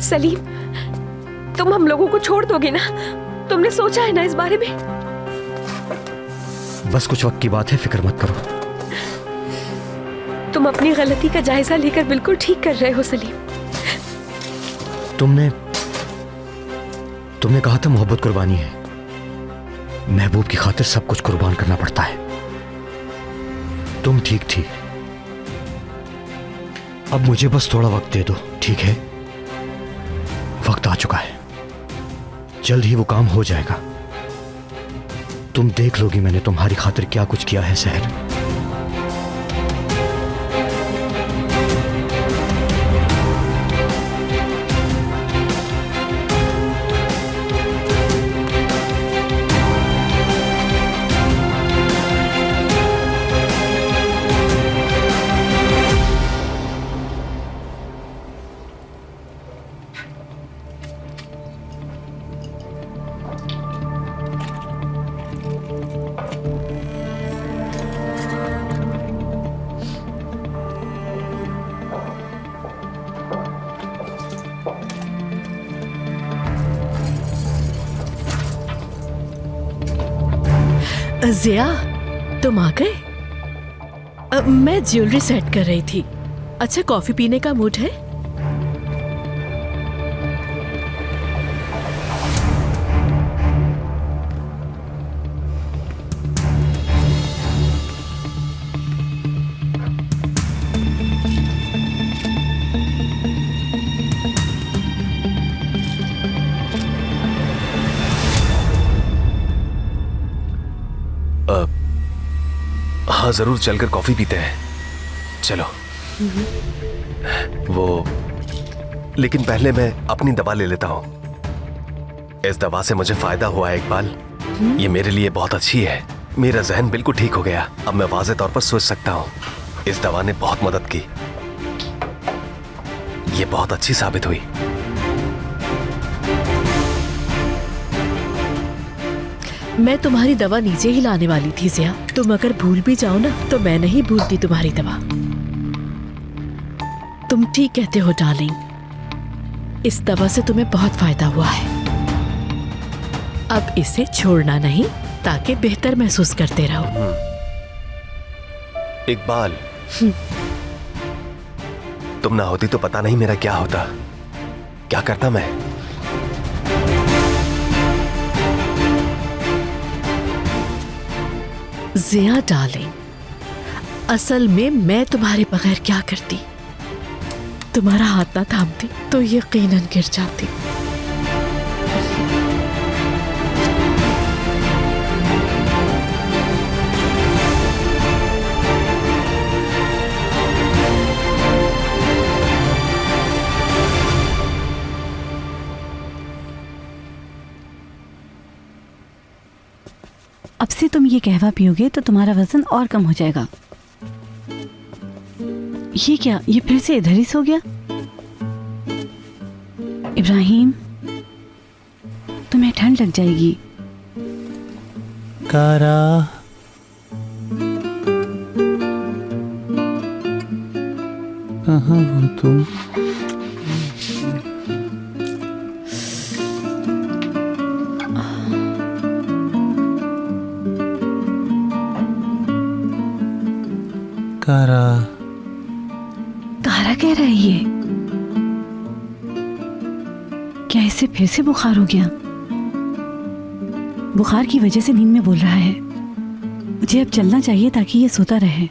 सलीम, तुम हम लोगों को छोड़ दोगे ना? तुमने सोचा है ना इस बारे में? बस कुछ वक्त की बात है, फिक्र मत करो। तुम अपनी गलती का जायजा लेकर बिल्कुल ठीक कर रहे हो सलीम। तुमने कहा था मोहब्बत कुर्बानी है। महबूब की खातिर सब कुछ कुर्बान करना पड़ता है। तुम ठीक थी, अब मुझे बस थोड़ा वक्त दे दो, ठीक है? वक्त आ चुका है, जल्द ही वो काम हो जाएगा। तुम देख लोगी मैंने तुम्हारी खातिर क्या कुछ किया है सहर। जिया, तुम आ गए? मैं ज्वेलरी सेट कर रही थी। अच्छा, कॉफी पीने का मूड है? हाँ, जरूर चलकर कॉफी पीते हैं। चलो। लेकिन पहले मैं अपनी दवा ले लेता हूँ। इस दवा से मुझे फायदा हुआ है इकबाल। ये मेरे लिए बहुत अच्छी है। मेरा जहन बिल्कुल ठीक हो गया। अब मैं वाज़े तौर पर सोच सकता हूँ। इस दवा ने बहुत मदद की। ये बहुत अच्छी साबित हुई। मैं तुम्हारी दवा नीचे ही लाने वाली थी जिया। तुम अगर भूल भी जाओ ना तो मैं नहीं भूलती तुम्हारी दवा। तुम ठीक कहते हो डार्लिंग, इस दवा से तुम्हें बहुत फायदा हुआ है। अब इसे छोड़ना नहीं ताकि बेहतर महसूस करते रहो। इकबाल, तुम ना होती तो पता नहीं मेरा क्या होता, क्या करता मैं। जिया डार्लिंग, असल में मैं तुम्हारे बगैर क्या करती? तुम्हारा हाथ ना थामती तो यकीनन गिर जाती। अब से तुम ये कहवा पियोगे तो तुम्हारा वजन और कम हो जाएगा। ये क्या, ये फिर से इधर ही सो गया? इब्राहिम, तुम्हें ठंड लग जाएगी। कारा, कहाँ हो तुम? कारा, कारा कह रहा है ये? क्या इसे फिर से बुखार हो गया? बुखार की वजह से नींद में बोल रहा है। मुझे अब चलना चाहिए ताकि ये सोता रहे।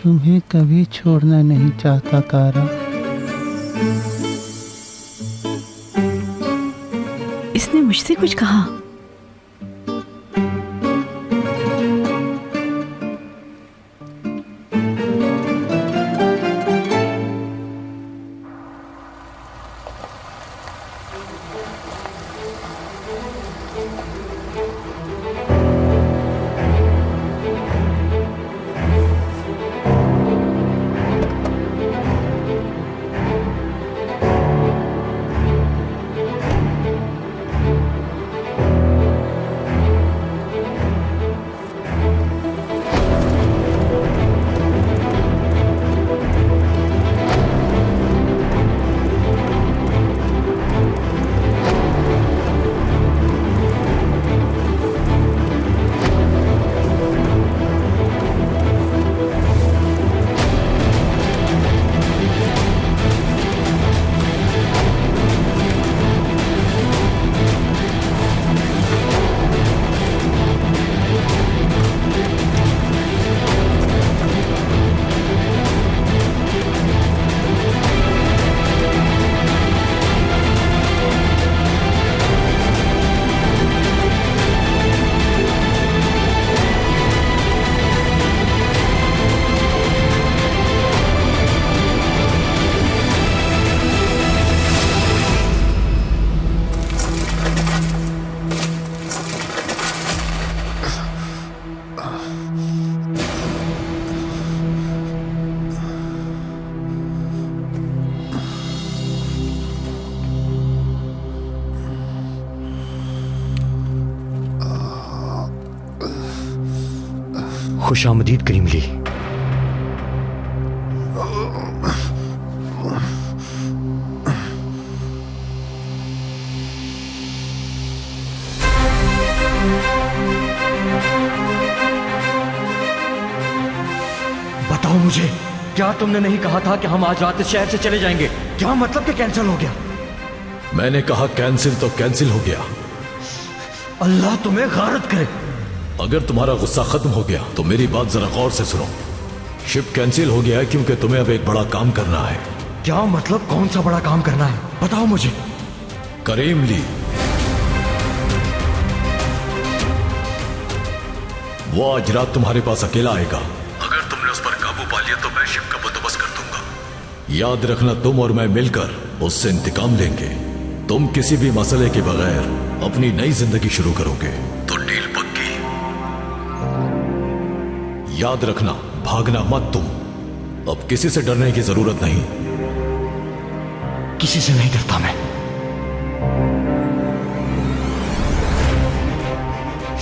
तुम्हें कभी छोड़ना नहीं चाहता कारा। इसने मुझसे कुछ कहा? खुशामदीद करीम ली। बताओ मुझे, क्या तुमने नहीं कहा था कि हम आज रात इस शहर से चले जाएंगे? क्या मतलब कि कैंसिल हो गया? मैंने कहा कैंसिल तो कैंसिल हो गया। अल्लाह तुम्हें गारत करे। अगर तुम्हारा गुस्सा खत्म हो गया तो मेरी बात जरा गौर से सुनो। शिप कैंसिल हो गया है क्योंकि तुम्हें अब एक बड़ा काम करना है। क्या मतलब? कौन सा बड़ा काम करना है? बताओ मुझे। करीम ली, वो आज रात तुम्हारे पास अकेला आएगा। अगर तुमने उस पर काबू पा लिया तो मैं शिप का बंदोबस्त कर दूंगा। याद रखना, तुम और मैं मिलकर उससे इंतकाम लेंगे। तुम किसी भी मसले के बगैर अपनी नई जिंदगी शुरू करोगे तो डील पक्की। याद रखना, भागना मत तुम। अब किसी से डरने की जरूरत नहीं। किसी से नहीं डरता मैं।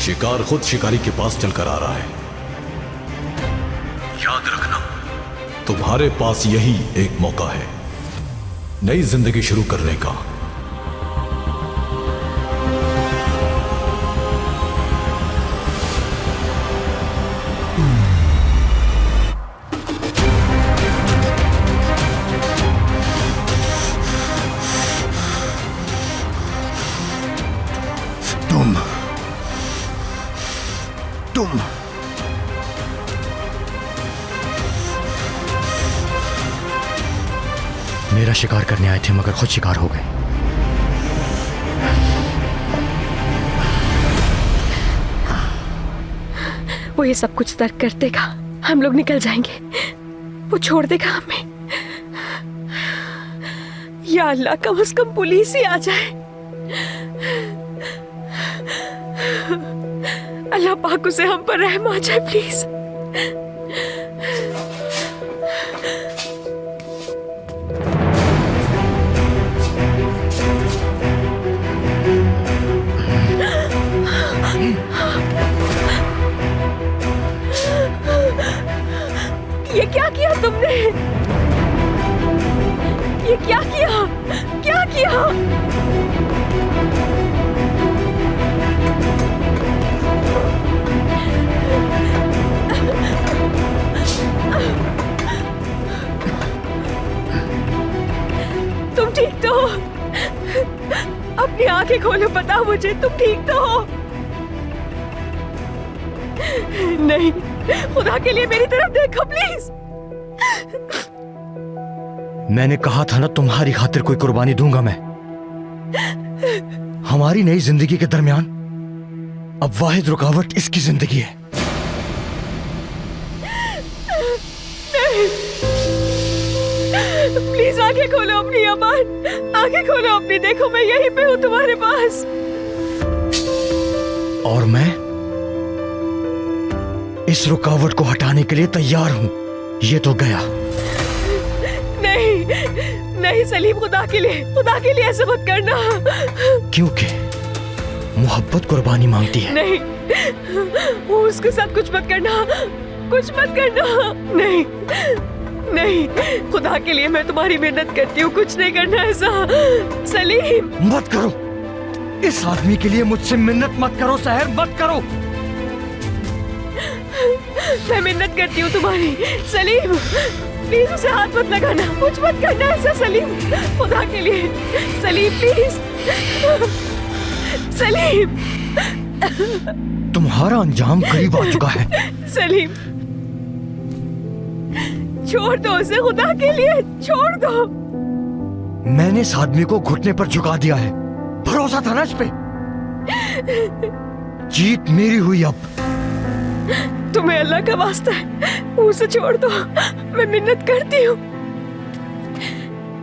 शिकार खुद शिकारी के पास चलकर आ रहा है। याद रखना, तुम्हारे पास यही एक मौका है नई जिंदगी शुरू करने का। तुम मेरा शिकार करने आए थे मगर खुद शिकार हो गए। वो ये सब कुछ तर्क कर देगा, हम लोग निकल जाएंगे, वो छोड़ देगा हमें। या अल्लाह, कम से कम पुलिस ही आ जाए। अल्लाह पाक उसे हम पर रहम आ जाए प्लीज। ये क्या किया तुमने? ये क्या किया? क्या किया? तुम ठीक तो हो? अपनी आंखें खोलो, बताओ मुझे, तुम ठीक तो हो? नहीं, खुदा के लिए मेरी तरफ देखो प्लीज। मैंने कहा था ना, तुम्हारी खातिर कोई कुर्बानी दूंगा मैं। हमारी नई जिंदगी के दरमियान अब वाहिद रुकावट इसकी जिंदगी है। प्लीज आंखें खोलो अपनी अमान, आंखें खोलो अपनी, देखो मैं यहीं पे हूँ तुम्हारे पास। और मैं इस रुकावट को हटाने के लिए तैयार हूं। ये तो गया। नहीं नहीं सलीम, खुदा के लिए ऐसा मत करना। क्योंकि मोहब्बत कुर्बानी मांगती है। नहीं, वो उसके साथ कुछ मत करना, कुछ मत करना। नहीं नहीं, खुदा के लिए मैं तुम्हारी मेहनत करती हूँ, कुछ नहीं करना ऐसा। सलीम मत करो, इस आदमी के लिए मुझसे मिन्नत मत करो सहर, मत करो। मैं मिन्नत करती हूँ तुम्हारी। सलीम प्लीज उसे हाथ मत लगाना, कुछ मत करना ऐसा सलीम, खुदा के लिए। सलीम प्लीज, सलीम। तुम्हारा अंजाम करीब आ चुका है। सलीम छोड़ दो उसे, खुदा के लिए छोड़ दो। मैंने इस आदमी को घुटने पर झुका दिया है, भरोसा था ना इस पे। जीत मेरी हुई अब। तुम्हें अल्लाह का वास्ता है, उसे छोड़ दो, मैं मिन्नत करती हूँ।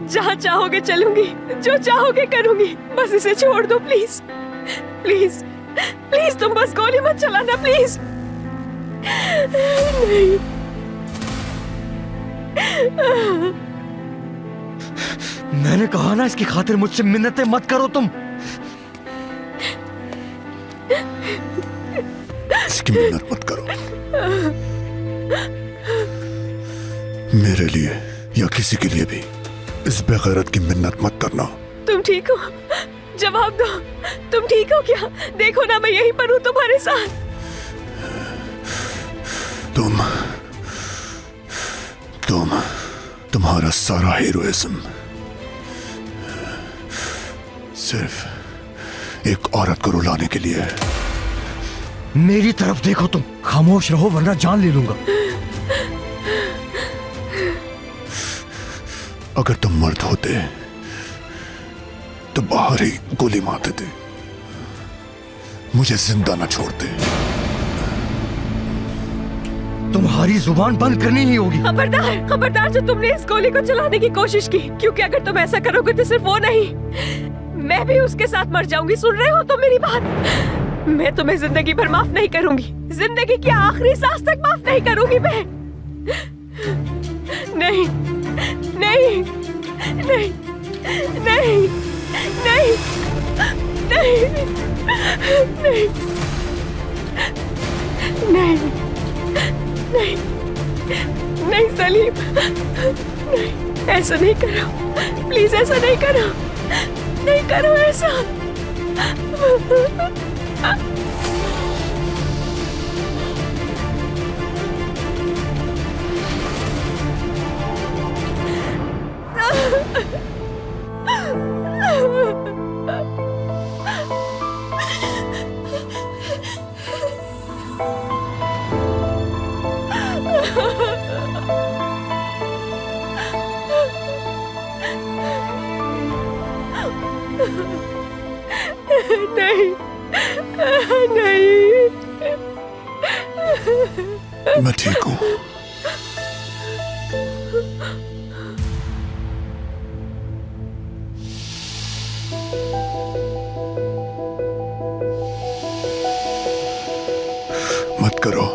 जहाँ चाहोगे चलूंगी, जो चाहोगे करूंगी, बस इसे छोड़ दो प्लीज, प्लीज प्लीज। तुम बस गोली मत चलाना प्लीज। नहीं। मैंने कहा ना, इसकी खातिर मुझसे मिन्नतें मत करो तुम। इसकी मिन्नत मत करो। मेरे लिए या किसी के लिए भी इस बेगैरत की मिन्नत मत करना। तुम ठीक हो? जवाब दो, तुम ठीक हो क्या? देखो ना, मैं यहीं पर हूँ तुम्हारे साथ। तुम्हारा सारा हीरोइज्म सिर्फ एक औरत को रुलाने के लिए है। मेरी तरफ देखो, तुम खामोश रहो वरना जान ले लूंगा। अगर तुम मर्द होते तो बाहर ही गोली मारते थे, मुझे जिंदा न छोड़ते। तुम्हारी जुबान बंद करनी ही होगी। खबरदार, खबरदार जो तुमने इस गोली को चलाने की कोशिश की, क्योंकि अगर तुम ऐसा करोगे तो सिर्फ वो नहीं, मैं भी उसके साथ मर जाऊंगी। सुन रहे हो तुम मेरी बात? मैं तुम्हें जिंदगी भर माफ नहीं करूंगी, जिंदगी की आखिरी सांस तक माफ नहीं करूंगी मैं। नहीं नहीं नहीं नहीं नहीं नहीं नहीं नहीं नहीं नहीं सलीम, नहीं, ऐसा नहीं करो, प्लीज ऐसा नहीं करो, नहीं करो ऐसा। नहीं नहीं, मैं ठीक हूं। मत करो,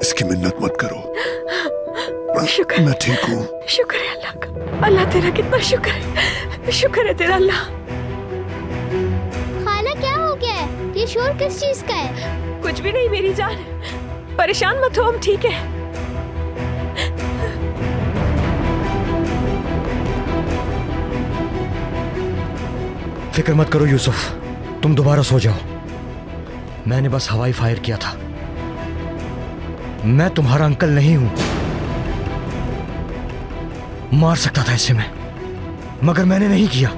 इसकी मिन्नत मत करो। शुक्र, मैं ठीक हूं। शुक्र है अल्लाह का। अल्लाह तेरा कितना शुक्र है, शुक्र है तेरा अल्लाह। खाला क्या हो गया है? ये शोर किस चीज का है? कुछ भी नहीं मेरी जान, परेशान मत हो, हम ठीक है। फिक्र मत करो यूसुफ, तुम दोबारा सो जाओ। मैंने बस हवाई फायर किया था, मैं तुम्हारा अंकल नहीं हूं। मार सकता था इसे मैं, मगर मैंने नहीं किया।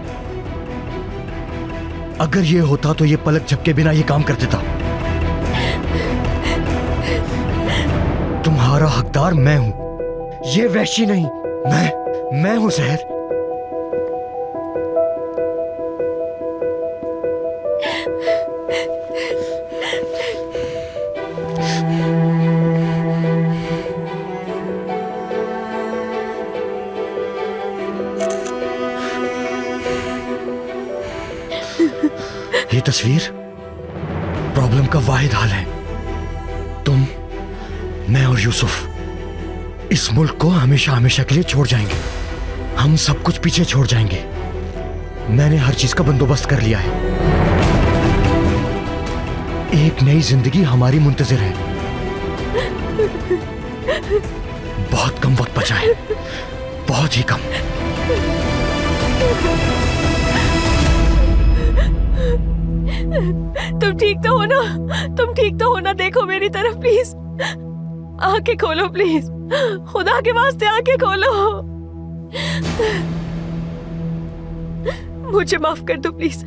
अगर ये होता तो ये पलक झपके बिना ये काम कर देता। तुम्हारा हकदार मैं हूं, ये वैशी नहीं। मैं हूं सहर। ये तस्वीर प्रॉब्लम का वाहिद हल है। तुम, मैं और यूसुफ इस मुल्क को हमेशा हमेशा के लिए छोड़ जाएंगे। हम सब कुछ पीछे छोड़ जाएंगे। मैंने हर चीज का बंदोबस्त कर लिया है। एक नई जिंदगी हमारी मुंतजिर है। बहुत कम वक्त बचा है, बहुत ही कम। तुम ठीक तो हो ना? तुम ठीक तो हो ना? देखो मेरी तरफ प्लीज, आंखें खोलो प्लीज, खुदा के वास्ते आंखें खोलो। मुझे माफ कर दो प्लीज,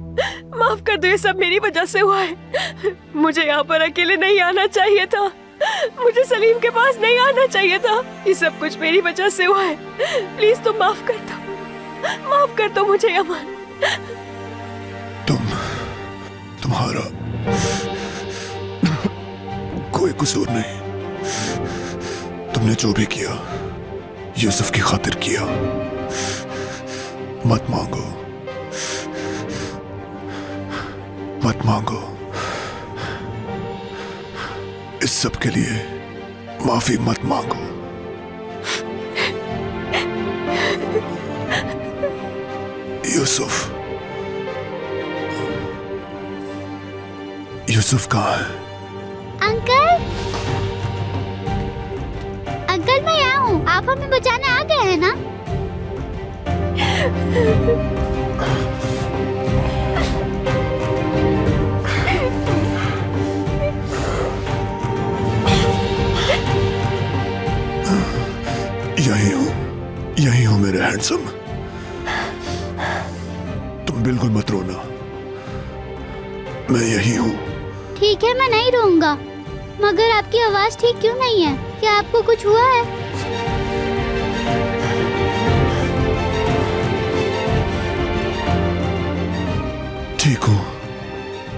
माफ कर दो। ये सब मेरी वजह से हुआ है। मुझे यहाँ पर अकेले नहीं आना चाहिए था, मुझे सलीम के पास नहीं आना चाहिए था। ये सब कुछ मेरी वजह से हुआ है। प्लीज तुम माफ कर दो, माफ कर दो मुझे अमान। तुम्हारा कोई कसूर नहीं। तुमने जो भी किया यूसुफ की खातिर किया। मत मांगो, मत मांगो। इस सब के लिए माफी मत मांगो। यूसुफ, यूसुफ कहाँ है? अंकल, आप हमें बचाने आ गए हैं ना? यही हूँ मेरे हैंडसम। तुम बिल्कुल मत रोना, मैं यही हूँ। ठीक है, मैं नहीं रोऊंगा, मगर आपकी आवाज ठीक क्यों नहीं है? क्या आपको कुछ हुआ है? ठीक हूँ,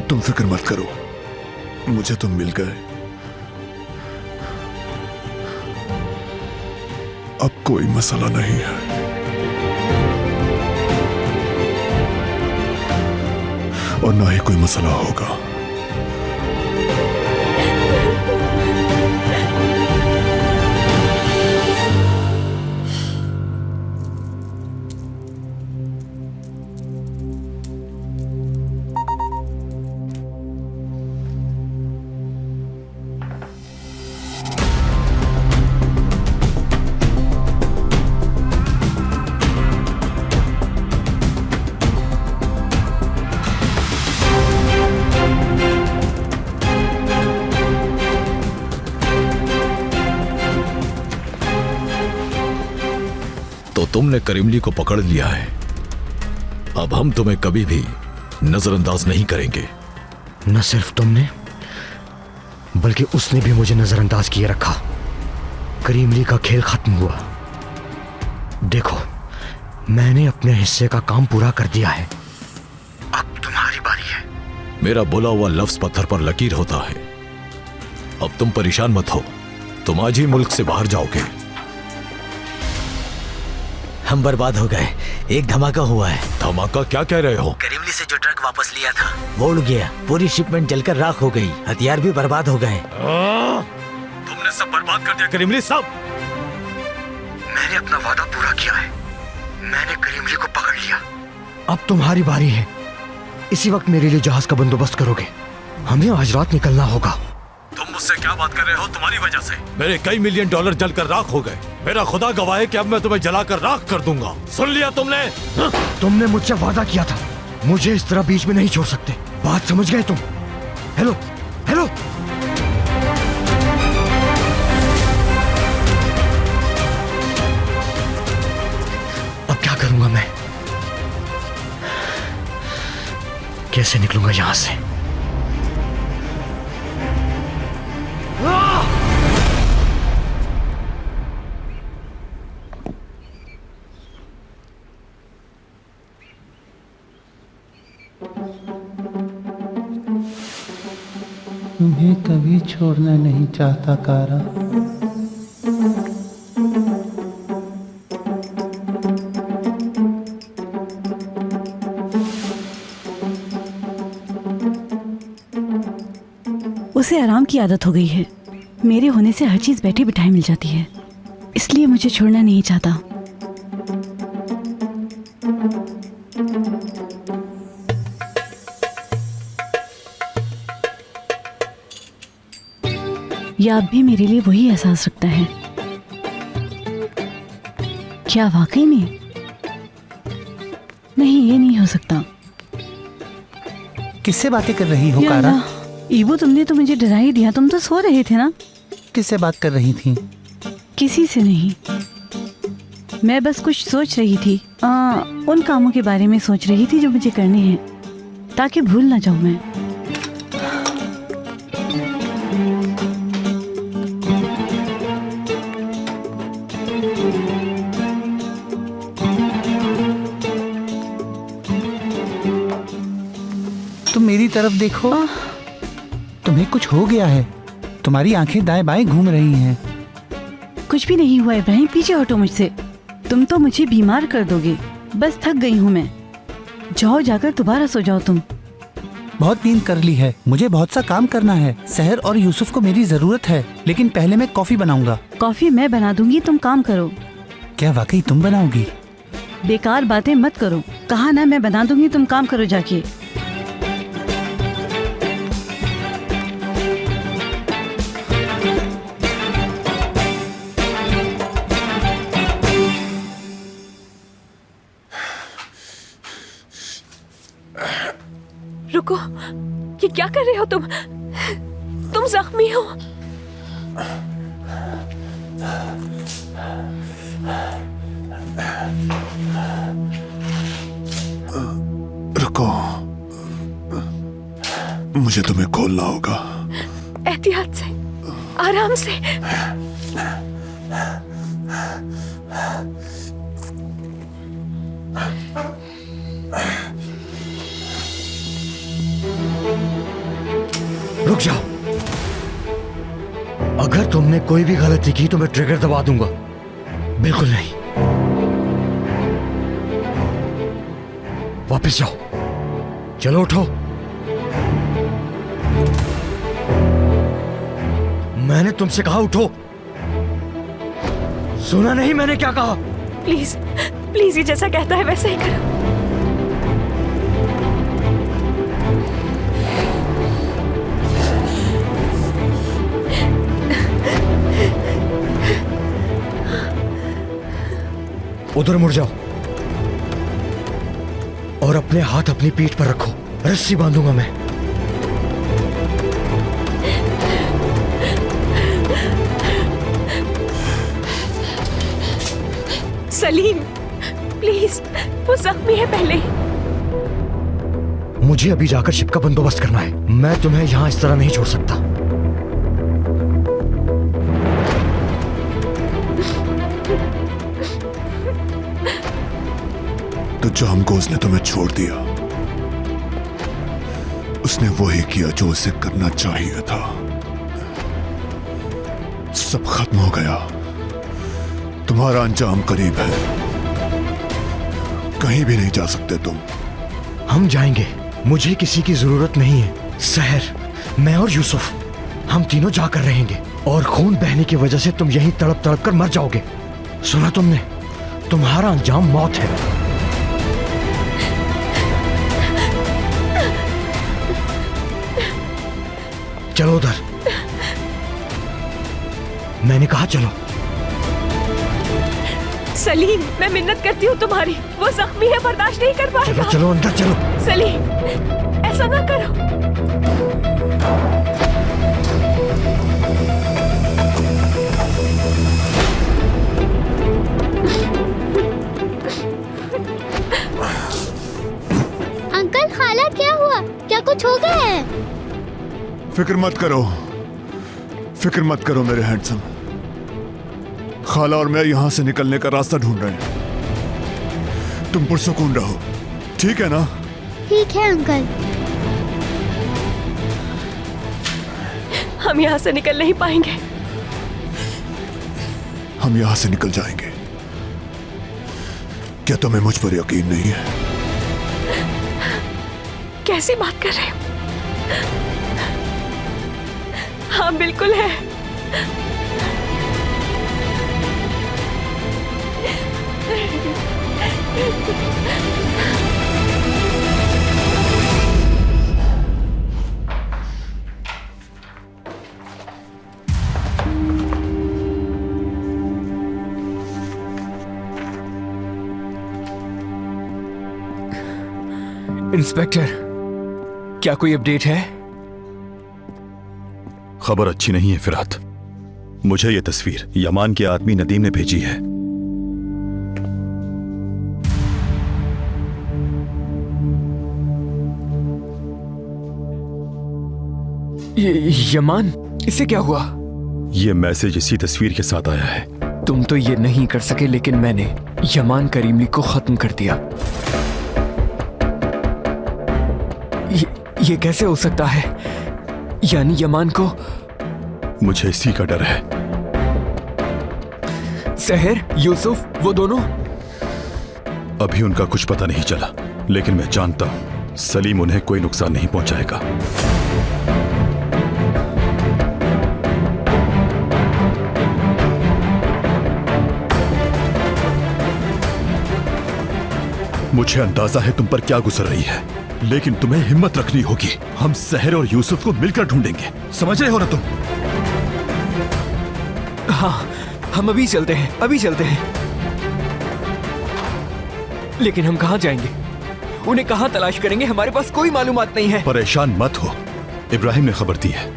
तुम फिक्र मत करो, मुझे तुम मिल गए। अब कोई मसला नहीं है। और ना ही कोई मसला होगा। तो तुमने करीमली को पकड़ लिया है, अब हम तुम्हें कभी भी नजरअंदाज नहीं करेंगे। न सिर्फ तुमने, बल्कि उसने भी मुझे नजरअंदाज किए रखा। करीमली का खेल खत्म हुआ। देखो, मैंने अपने हिस्से का काम पूरा कर दिया है, अब तुम्हारी बारी है। मेरा बोला हुआ लफ्ज पत्थर पर लकीर होता है। अब तुम परेशान मत हो, तुम आज ही मुल्क से बाहर जाओगे। हम बर्बाद हो गए, एक धमाका हुआ है। धमाका क्या कह रहे हो? करीमली से जो ट्रक वापस लिया था वो उड़ गया, पूरी शिपमेंट जलकर राख हो गई, हथियार भी बर्बाद हो गए। तुमने सब बर्बाद कर दिया करीमली, सब। मैंने अपना वादा पूरा किया है, मैंने करीमली को पकड़ लिया। अब तुम्हारी बारी है। इसी वक्त मेरे लिए जहाज का बंदोबस्त करोगे? हमें आज रात निकलना होगा। तुम मुझसे क्या बात कर रहे हो? तुम्हारी वजह से मेरे कई मिलियन डॉलर जलकर राख हो गए। मेरा खुदा गवाह है कि अब मैं तुम्हें जलाकर राख कर दूंगा। सुन लिया तुमने? तुमने मुझसे वादा किया था, मुझे इस तरह बीच में नहीं छोड़ सकते। बात समझ गए तुम? हेलो हेलो, अब क्या करूंगा मैं? कैसे निकलूंगा यहां से? तुम्हें कभी छोड़ना नहीं चाहता कारा। उसे आराम की आदत हो गई है। मेरे होने से हर चीज बैठे बिठाए मिल जाती है, इसलिए मुझे छोड़ना नहीं चाहता। या अब भी मेरे लिए वही एहसास रखता है? क्या वाकई में? नहीं, ये नहीं हो सकता। किससे बातें कर रही हो या कारा? अल्लाह, ईबो, तुमने तो मुझे डरा ही दिया। तुम तो सो रहे थे ना? किससे बात कर रही थी? किसी से नहीं, मैं बस कुछ सोच रही थी। उन कामों के बारे में सोच रही थी जो मुझे करने हैं, ताकि भूल ना जाऊं मैं। तुम मेरी तरफ देखो, तुम्हें कुछ हो गया है। तुम्हारी आंखें दाएं बाएं घूम रही हैं। कुछ भी नहीं हुआ इब्राहिम, पीछे हटो मुझसे। तुम तो मुझे बीमार कर दोगे। बस थक गई हूँ मैं। जाओ, जाकर दोबारा सो जाओ तुम। बहुत नींद कर ली है, मुझे बहुत सा काम करना है। सहर और यूसुफ को मेरी जरूरत है, लेकिन पहले मैं कॉफी बनाऊंगा। कॉफी मैं बना दूंगी, तुम काम करो। क्या वाकई तुम बनाओगी? बेकार बातें मत करो। कहा ना मैं बना दूंगी, तुम काम करो जाके। रुको, ये क्या कर रहे हो तुम? तुम जख्मी हो। रुको, मुझे तुम्हें खोलना होगा। एहतियात से, आराम से। रुक जाओ। अगर तुमने कोई भी गलती की तो मैं ट्रिगर दबा दूंगा। बिल्कुल नहीं। वापस जाओ। चलो उठो। मैंने तुमसे कहा उठो। सुना नहीं मैंने क्या कहा? प्लीज प्लीज, ये जैसा कहता है वैसा ही करो। उधर मुड़ जाओ और अपने हाथ अपनी पीठ पर रखो। रस्सी बांधूंगा मैं। सलीम प्लीज, वो जख्मी है पहले। मुझे अभी जाकर शिप का बंदोबस्त करना है। मैं तुम्हें यहां इस तरह नहीं छोड़ सकता। तो जाम को उसने तुम्हें छोड़ दिया। उसने वही किया जो उसे करना चाहिए था। सब खत्म हो गया। तुम्हारा अंजाम करीब है। कहीं भी नहीं जा सकते तुम। हम जाएंगे। मुझे किसी की जरूरत नहीं है। सहर, मैं और यूसुफ, हम तीनों जाकर रहेंगे। और खून बहने की वजह से तुम यहीं तड़प तड़प कर मर जाओगे। सुना तुमने? तुम्हारा अंजाम मौत है। चलो उधर। मैंने कहा चलो। सलीम, मैं मिन्नत करती हूँ तुम्हारी, वो जख्मी है, बर्दाश्त नहीं कर पाएगा। चलो चलो अंदर चलो। सलीम, ऐसा ना करो। अंकल, खाला क्या हुआ? क्या कुछ हो गया है? फिक्र मत करो, फिक्र मत करो मेरे हैंडसम। खाला और मैं यहां से निकलने का रास्ता ढूंढ रहे हैं। तुम पुरसुकून रहो, ठीक है ना? ठीक है अंकल। हम यहाँ से निकल नहीं पाएंगे। हम यहां से निकल जाएंगे। क्या तुम्हें मुझ पर यकीन नहीं है? कैसी बात कर रहे हो? हाँ बिल्कुल है। इंस्पेक्टर, क्या कोई अपडेट है? खबर अच्छी नहीं है फिरात। मुझे यह तस्वीर यमान के आदमी नदीम ने भेजी है। यमान, इससे क्या हुआ? यह मैसेज इसी तस्वीर के साथ आया है। तुम तो ये नहीं कर सके, लेकिन मैंने यमान करीमली को खत्म कर दिया। ये कैसे हो सकता है? यानी यमान को? मुझे इसी का डर है। सहर, यूसुफ, वो दोनों? अभी उनका कुछ पता नहीं चला, लेकिन मैं जानता हूं सलीम उन्हें कोई नुकसान नहीं पहुंचाएगा। मुझे अंदाजा है तुम पर क्या गुजर रही है, लेकिन तुम्हें हिम्मत रखनी होगी। हम सहर और यूसुफ को मिलकर ढूंढेंगे, समझ रहे हो ना तुम? हाँ, हम अभी चलते हैं, अभी चलते हैं। लेकिन हम कहाँ जाएंगे? उन्हें कहाँ तलाश करेंगे? हमारे पास कोई मालूमात नहीं है। परेशान मत हो, इब्राहिम ने खबर दी है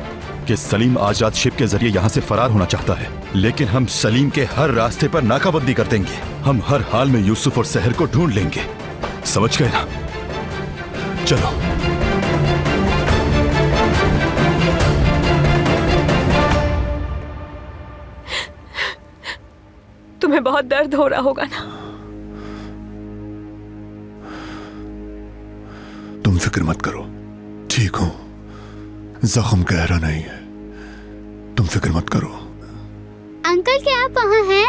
कि सलीम आज रात शिप के जरिए यहाँ से फरार होना चाहता है, लेकिन हम सलीम के हर रास्ते पर नाकाबंदी कर देंगे। हम हर हाल में यूसुफ और सहर को ढूंढ लेंगे, समझ गए ना? चलो। तुम्हें बहुत दर्द हो रहा होगा ना? तुम फिक्र मत करो, ठीक हो, जख्म गहरा नहीं है, तुम फिक्र मत करो। अंकल क्या आप वहाँ हैं?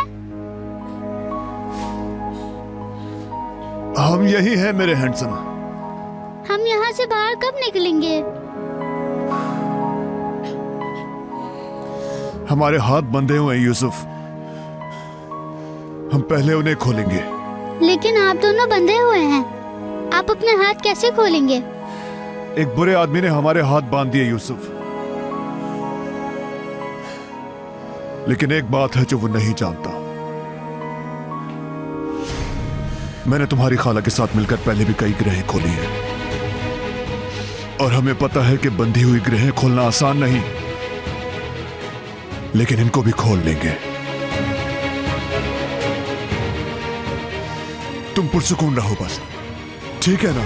हम यही हैं मेरे हैंडसम। हम यहाँ से बाहर कब निकलेंगे? हमारे हाथ बंधे हुए हैं यूसुफ, हम पहले उन्हें खोलेंगे। लेकिन आप दोनों बंधे हुए हैं, आप अपने हाथ कैसे खोलेंगे? एक बुरे आदमी ने हमारे हाथ बांध दिए यूसुफ, लेकिन एक बात है जो वो नहीं जानता। मैंने तुम्हारी खाला के साथ मिलकर पहले भी कई ग्रहें खोली हैं, और हमें पता है कि बंधी हुई ग्रहें खोलना आसान नहीं, लेकिन इनको भी खोल लेंगे। तुम पुरसुकून रहो बस, ठीक है ना?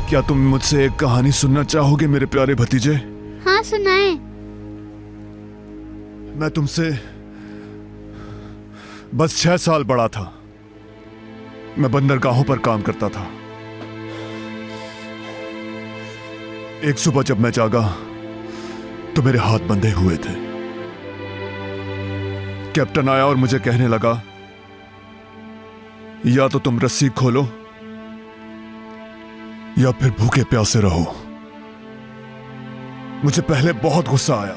क्या तुम मुझसे एक कहानी सुनना चाहोगे मेरे प्यारे भतीजे? हाँ सुनाएं। मैं तुमसे बस 6 साल बड़ा था। मैं बंदरगाहों पर काम करता था। एक सुबह जब मैं जागा तो मेरे हाथ बंधे हुए थे। कैप्टन आया और मुझे कहने लगा, या तो तुम रस्सी खोलो या फिर भूखे प्यासे रहो। मुझे पहले बहुत गुस्सा आया,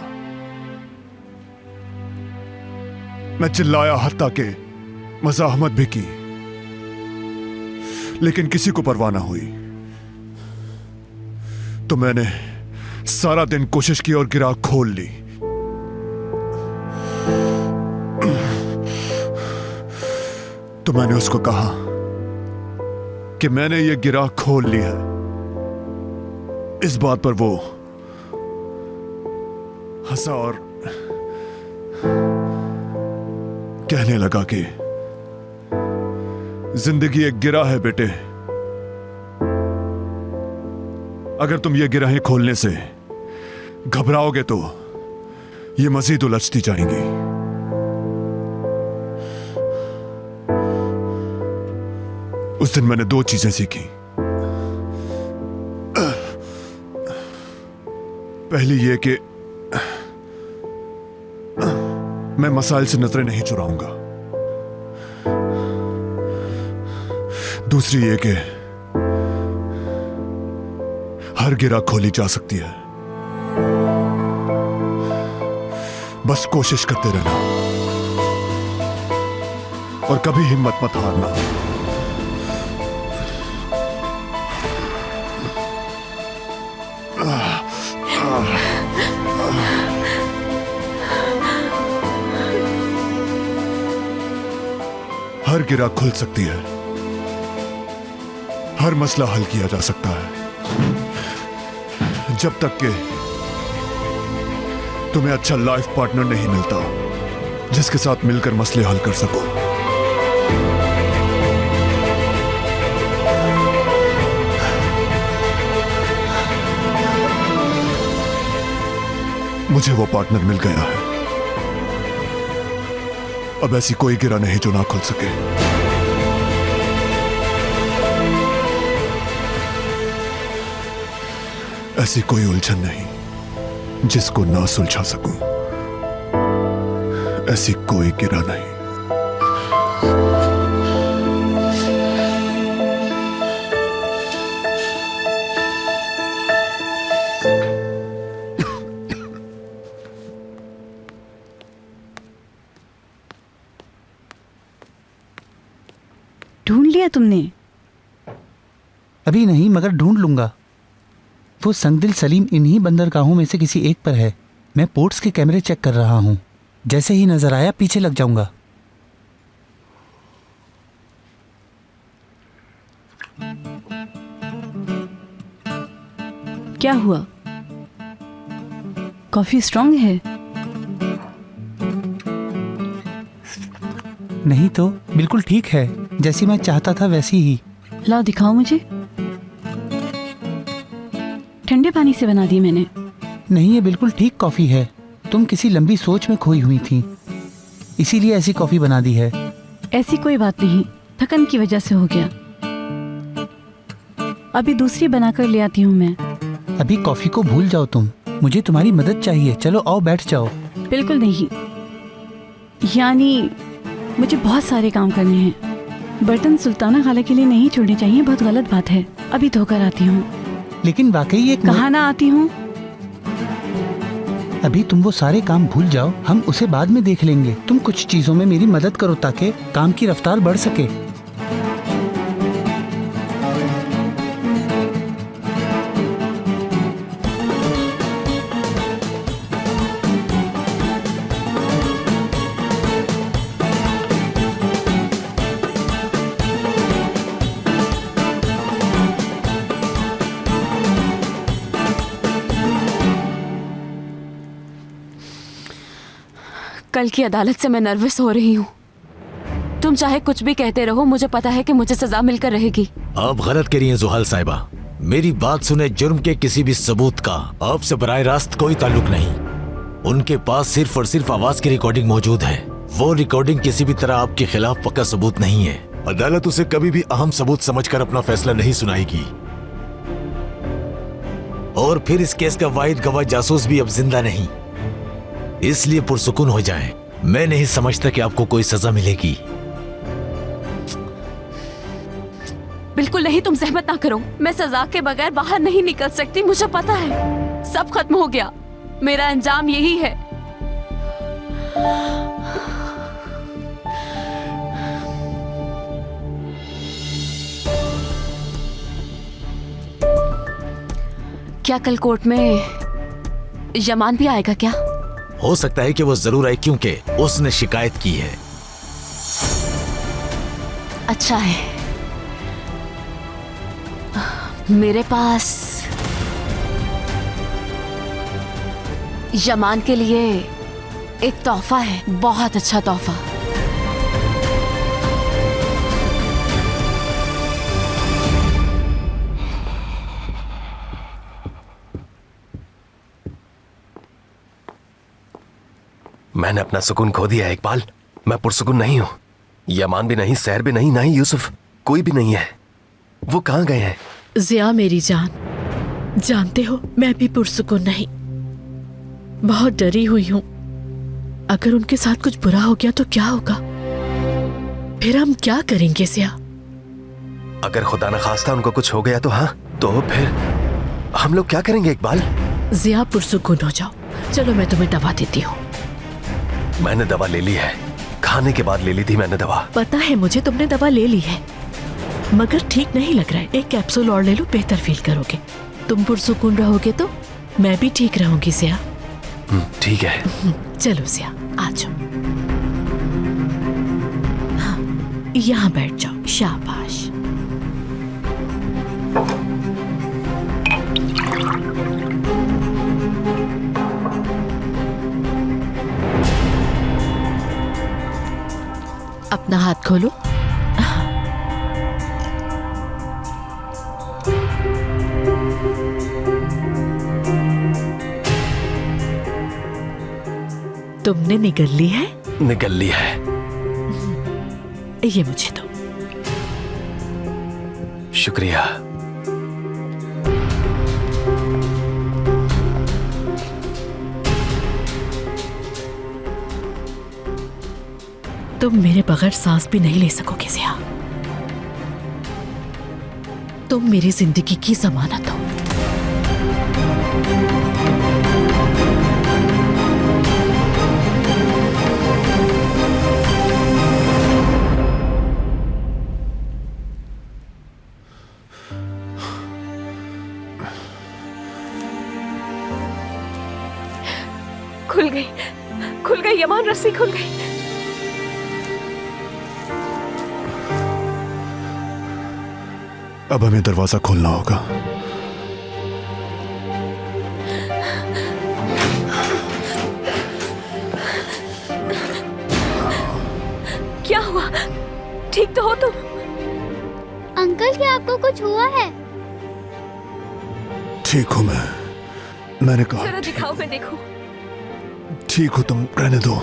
मैं चिल्लाया, हत्ता के मज़ाहमत भी की, लेकिन किसी को परवाह ना हुई। तो मैंने सारा दिन कोशिश की और गिराह खोल ली। तो मैंने उसको कहा कि मैंने ये गिराह खोल ली है। इस बात पर वो हंसा और कहने लगा कि जिंदगी एक गिराह है बेटे, अगर तुम ये गिराहें खोलने से घबराओगे तो ये मजीद उलझती जाएंगी। उस दिन मैंने 2 चीजें सीखी। पहली ये कि मैं मसाइल से नजरें नहीं चुराऊंगा। दूसरी ये कि हर गिरा खोली जा सकती है, बस कोशिश करते रहना और कभी हिम्मत मत हारना। हर गिरा खुल सकती है, हर मसला हल किया जा सकता है, जब तक कि तुम्हें अच्छा लाइफ पार्टनर नहीं मिलता जिसके साथ मिलकर मसले हल कर सको। मुझे वो पार्टनर मिल गया है। अब ऐसी कोई गिरा नहीं जो ना खुल सके। ऐसी कोई उलझन नहीं जिसको ना सुलझा सकूं। ऐसी कोई गिरा नहीं। लिया तुमने? अभी नहीं, मगर ढूंढ लूंगा। वो संगदिल सलीम इन्हीं बंदरगाहों में से किसी एक पर है। मैं पोर्ट्स के कैमरे चेक कर रहा हूँ। जैसे ही नजर आया पीछे लग जाऊंगा। क्या हुआ? कॉफी स्ट्रांग है? नहीं तो बिल्कुल ठीक है, जैसी मैं चाहता था वैसी ही। लाओ दिखाओ मुझे। ठंडे पानी से बना दी मैंने। नहीं, ये बिल्कुल ठीक कॉफी है। तुम किसी लंबी सोच में खोई हुई थी, इसीलिए ऐसी कॉफी बना दी है। ऐसी कोई बात नहीं, थकन की वजह से हो गया। अभी दूसरी बनाकर ले आती हूँ मैं। अभी कॉफी को भूल जाओ तुम, मुझे तुम्हारी मदद चाहिए। चलो आओ बैठ जाओ। बिल्कुल नहीं, यानी मुझे बहुत सारे काम करने हैं। बर्तन सुल्ताना खाला के लिए नहीं छोड़ने चाहिए, बहुत गलत बात है। अभी धोकर आती हूँ। लेकिन वाकई एक कहाँ ना आती हूँ। अभी तुम वो सारे काम भूल जाओ, हम उसे बाद में देख लेंगे। तुम कुछ चीजों में मेरी मदद करो ताकि काम की रफ्तार बढ़ सके। कल की अदालत से मैं नर्वस हो रही हूँ। तुम चाहे कुछ भी कहते रहो, मुझे पता है कि मुझे सजा मिलकर रहेगी। आप गलत कह रही हैं जुहाल साहिबा। मेरी बात सुने, जुर्म के किसी भी सबूत का आपसे बराह रास्त कोई ताल्लुक नहीं। उनके पास सिर्फ और सिर्फ आवाज की रिकॉर्डिंग मौजूद है। वो रिकॉर्डिंग किसी भी तरह आपके खिलाफ पक्का सबूत नहीं है। अदालत उसे कभी भी अहम सबूत समझकर अपना फैसला नहीं सुनाएगी। और फिर इस केस का वाहिद गवाह जासूस भी अब जिंदा नहीं, इसलिए पुरसुकून हो जाए। मैं नहीं समझता कि आपको कोई सजा मिलेगी। बिल्कुल नहीं, तुम सहमत ना करो। मैं सजा के बगैर बाहर नहीं निकल सकती, मुझे पता है। सब खत्म हो गया, मेरा अंजाम यही है। क्या कल कोर्ट में यमान भी आएगा क्या? हो सकता है कि वो जरूर आए, क्योंकि उसने शिकायत की है। अच्छा है, मेरे पास यमान के लिए एक तोहफा है, बहुत अच्छा तोहफा। मैंने अपना सुकून खो दिया इकबाल। मैं पुरसुकून नहीं हूं। यमान भी नहीं, सहर भी नहीं, ना ही यूसुफ, कोई भी नहीं है। वो कहाँ गए हैं? जिया मेरी जान, जानते हो मैं भी पुरसुकून नहीं, बहुत डरी हुई हूं। अगर उनके साथ कुछ बुरा हो गया तो क्या होगा? फिर हम क्या करेंगे जिया? अगर खुदा न खास्ता उनको कुछ हो गया तो हाँ, तो फिर हम लोग क्या करेंगे इकबाल? जिया पुरसुकून हो जाओ, चलो मैं तुम्हें दवा देती हूँ। मैंने दवा ले ली है, खाने के बाद ले ली थी मैंने दवा। पता है मुझे, तुमने दवा ले ली है, मगर ठीक नहीं लग रहा है। एक कैप्सूल और ले लो, बेहतर फील करोगे। तुम पुरसुकून रहोगे तो मैं भी ठीक रहूंगी जिया। ठीक है। चलो जिया, आ जाओ। हाँ, यहाँ बैठ जाओ, शाबाश। अपना हाथ खोलो। तुमने निगल ली है? निगल ली है। ये मुझे दो। शुक्रिया। तुम मेरे बगैर सांस भी नहीं ले सकोगे जिया। तुम मेरी जिंदगी की जमानत हो। जल्दी खुल गई। अब हमें दरवाजा खोलना होगा। क्या हुआ? ठीक तो हो तुम? अंकल क्या आपको कुछ हुआ है? ठीक हूं मैंने कहा। जरा दिखाओ मैं देखूं। ठीक हो तुम, रहने दो।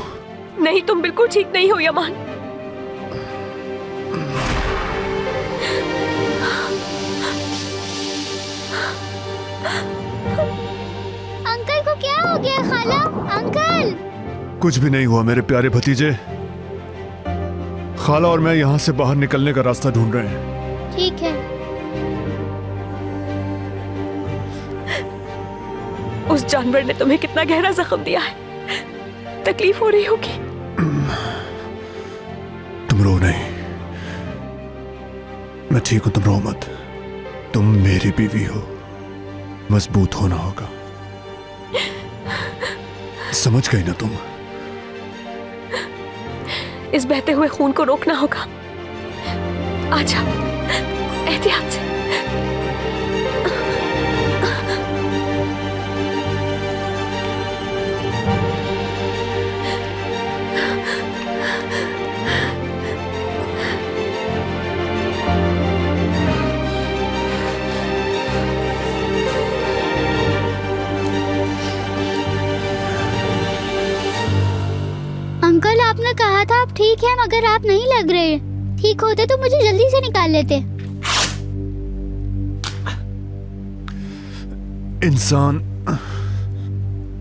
नहीं, तुम बिल्कुल ठीक नहीं हो यमान। अंकल को क्या हो गया? खाला, अंकल। कुछ भी नहीं हुआ मेरे प्यारे भतीजे। खाला और मैं यहाँ से बाहर निकलने का रास्ता ढूंढ रहे हैं। ठीक है। उस जानवर ने तुम्हें कितना गहरा जख्म दिया है, तकलीफ हो रही होगी। तुम रो नहीं, मैं ठीक हूं, तुम रो मत। तुम मेरी बीवी हो, मजबूत होना होगा, समझ गई ना तुम? इस बहते हुए खून को रोकना होगा। आजा, एहतियात से। अंकल आपने कहा था आप ठीक हैं, मगर आप नहीं लग रहे। ठीक होते तो मुझे जल्दी से निकाल लेते। इंसान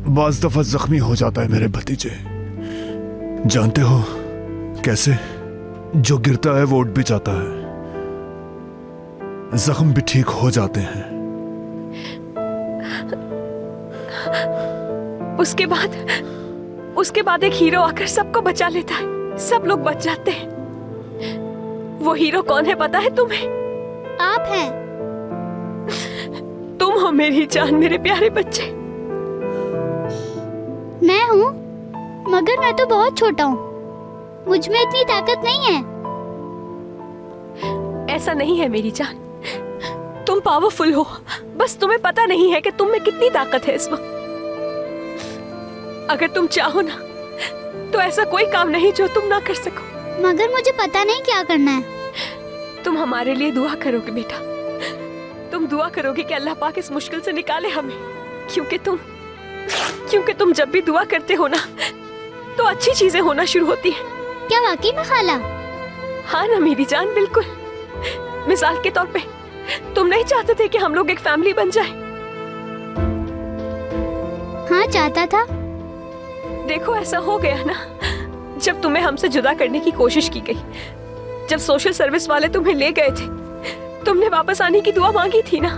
बाज दफा जख्मी हो जाता है मेरे भतीजे, जानते हो कैसे? जो गिरता है वो उठ भी जाता है, जख्म भी ठीक हो जाते हैं। उसके बाद एक हीरो आकर सबको बचा लेता है, सब लोग बच जाते हैं। वो हीरो कौन है पता है तुम्हें? आप हैं। तुम हो मेरी जान, मेरे प्यारे बच्चे। मैं हूँ, मगर मैं तो बहुत छोटा हूँ, मुझ में इतनी ताकत नहीं है। ऐसा नहीं है मेरी जान, तुम पावरफुल हो, बस तुम्हें पता नहीं है कि तुम में कितनी ताकत है इस वक्त। अगर तुम चाहो ना तो ऐसा कोई काम नहीं जो तुम ना कर सको। मगर मुझे पता नहीं क्या करना है। तुम हमारे लिए दुआ करोगे बेटा, तुम दुआ करोगे कि अल्लाह पाक इस मुश्किल से निकाले हमें, क्योंकि तुम जब भी दुआ करते हो ना तो अच्छी चीजें होना शुरू होती हैं। क्या वाकई में खाला? हाँ ना मेरी जान, बिल्कुल। मिसाल के तौर पे तुम नहीं चाहते थे कि हम लोग एक फैमिली बन जाए? हाँ चाहता था। देखो ऐसा हो गया ना, जब तुम्हें हमसे जुदा करने की कोशिश की गई, जब सोशल सर्विस वाले तुम्हें ले गए थे, तुमने वापस आने की दुआ मांगी थी ना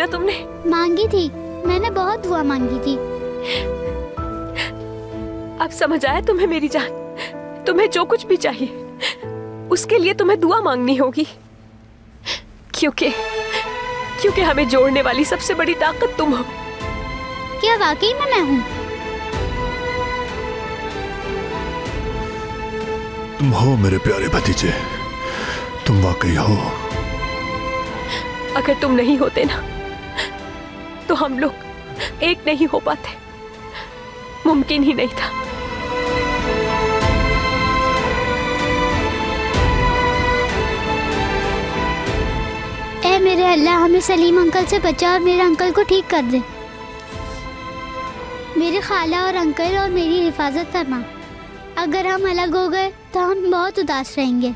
तुमने? मांगी थी, मैंने बहुत दुआ मांगी थी। अब समझ आया तुम्हें मेरी जान? तुम्हें जो कुछ भी चाहिए उसके लिए तुम्हें दुआ मांगनी होगी, क्योंकि हमें जोड़ने वाली सबसे बड़ी ताकत तुम हो। क्या वाकई में मैं हूँ? तुम हो मेरे प्यारे भतीजे, तुम वाकई हो। अगर तुम नहीं होते ना तो हम लोग एक नहीं हो पाते, मुमकिन ही नहीं था। ऐ मेरे अल्लाह, हमें सलीम अंकल से बचा और मेरे अंकल को ठीक कर दे। मेरे खाला और अंकल और मेरी हिफाजत फरमा। अगर हम अलग हो गए तो हम बहुत उदास रहेंगे।